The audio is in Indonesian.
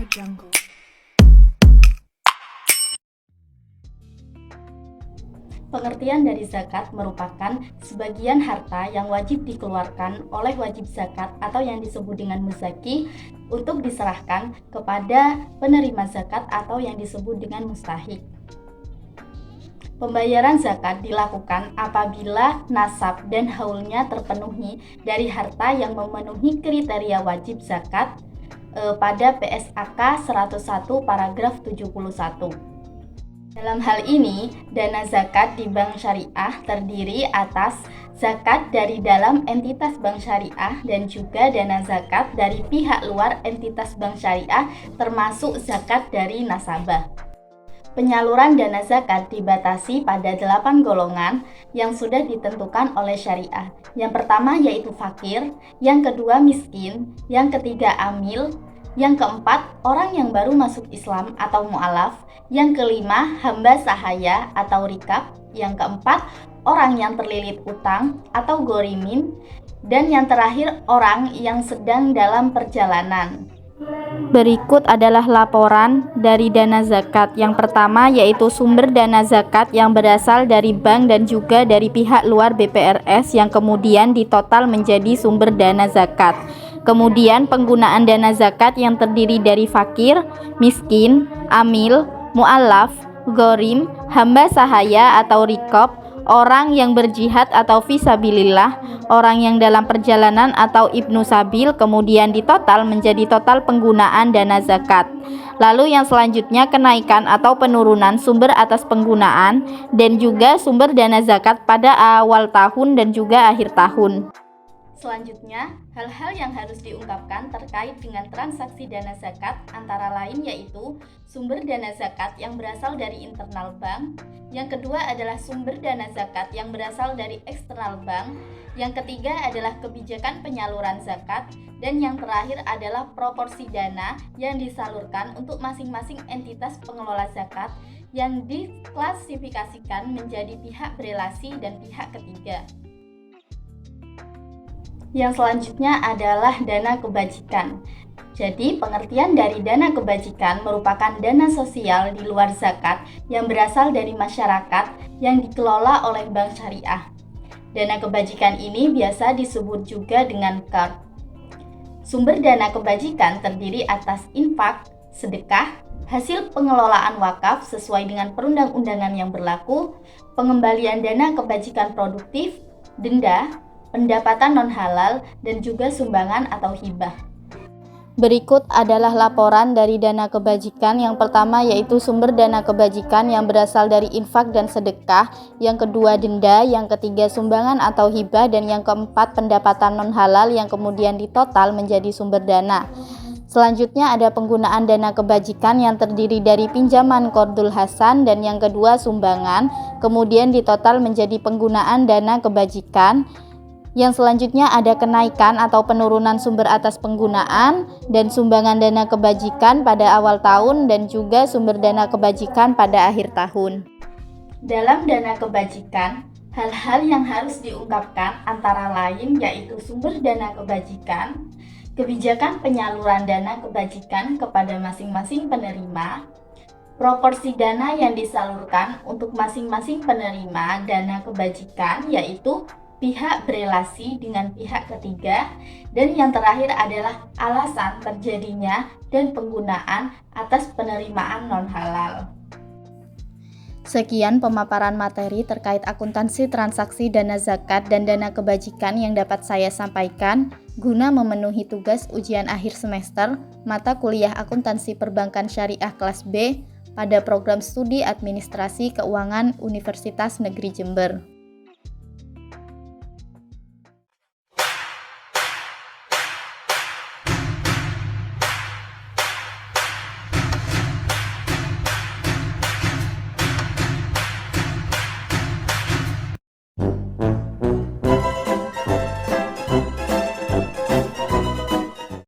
Jungle. Pengertian dari zakat merupakan sebagian harta yang wajib dikeluarkan oleh wajib zakat atau yang disebut dengan muzaki untuk diserahkan kepada penerima zakat atau yang disebut dengan mustahik. Pembayaran zakat dilakukan apabila nasab dan haulnya terpenuhi dari harta yang memenuhi kriteria wajib zakat pada PSAK 101 paragraf 71. Dalam hal ini, dana zakat di bank syariah terdiri atas zakat dari dalam entitas bank syariah dan juga dana zakat dari pihak luar entitas bank syariah termasuk zakat dari nasabah. Penyaluran dana zakat dibatasi pada 8 golongan yang sudah ditentukan oleh syariah. Yang pertama yaitu fakir, yang kedua miskin, yang ketiga amil, yang keempat orang yang baru masuk Islam atau mu'alaf, yang kelima hamba sahaya atau rikab, yang keempat orang yang terlilit utang atau gorimin, dan yang terakhir orang yang sedang dalam perjalanan. Berikut adalah laporan dari dana zakat. Yang pertama yaitu sumber dana zakat yang berasal dari bank dan juga dari pihak luar BPRS yang kemudian ditotal menjadi sumber dana zakat. Kemudian penggunaan dana zakat yang terdiri dari fakir, miskin, amil, mu'alaf, gorim, hamba sahaya atau rikob, orang yang berjihad atau fisabilillah, orang yang dalam perjalanan atau ibnu sabil, kemudian ditotal menjadi total penggunaan dana zakat. Lalu yang selanjutnya kenaikan atau penurunan sumber atas penggunaan dan juga sumber dana zakat pada awal tahun dan juga akhir tahun. Selanjutnya, hal-hal yang harus diungkapkan terkait dengan transaksi dana zakat antara lain yaitu sumber dana zakat yang berasal dari internal bank, yang kedua adalah sumber dana zakat yang berasal dari eksternal bank, yang ketiga adalah kebijakan penyaluran zakat, dan yang terakhir adalah proporsi dana yang disalurkan untuk masing-masing entitas pengelola zakat yang diklasifikasikan menjadi pihak berelasi dan pihak ketiga. Yang selanjutnya adalah dana kebajikan. Jadi, pengertian dari dana kebajikan merupakan dana sosial di luar zakat yang berasal dari masyarakat yang dikelola oleh bank syariah. Dana kebajikan ini biasa disebut juga dengan qard. Sumber dana kebajikan terdiri atas infak, sedekah, hasil pengelolaan wakaf sesuai dengan perundang-undangan yang berlaku, pengembalian dana kebajikan produktif, denda, pendapatan non-halal, dan juga sumbangan atau hibah. Berikut adalah laporan dari dana kebajikan. Yang pertama yaitu sumber dana kebajikan yang berasal dari infak dan sedekah, yang kedua denda, yang ketiga sumbangan atau hibah, dan yang keempat pendapatan non-halal yang kemudian ditotal menjadi sumber dana. Selanjutnya ada penggunaan dana kebajikan yang terdiri dari pinjaman qardul hasan dan yang kedua sumbangan, kemudian ditotal menjadi penggunaan dana kebajikan. Yang selanjutnya ada kenaikan atau penurunan sumber atas penggunaan dan sumbangan dana kebajikan pada awal tahun dan juga sumber dana kebajikan pada akhir tahun. Dalam dana kebajikan, hal-hal yang harus diungkapkan antara lain yaitu sumber dana kebajikan, kebijakan penyaluran dana kebajikan kepada masing-masing penerima, proporsi dana yang disalurkan untuk masing-masing penerima dana kebajikan yaitu pihak berelasi dengan pihak ketiga, dan yang terakhir adalah alasan terjadinya dan penggunaan atas penerimaan non-halal. Sekian pemaparan materi terkait akuntansi transaksi dana zakat dan dana kebajikan yang dapat saya sampaikan guna memenuhi tugas ujian akhir semester mata kuliah akuntansi perbankan syariah kelas B pada program studi administrasi keuangan Universitas Negeri Jember.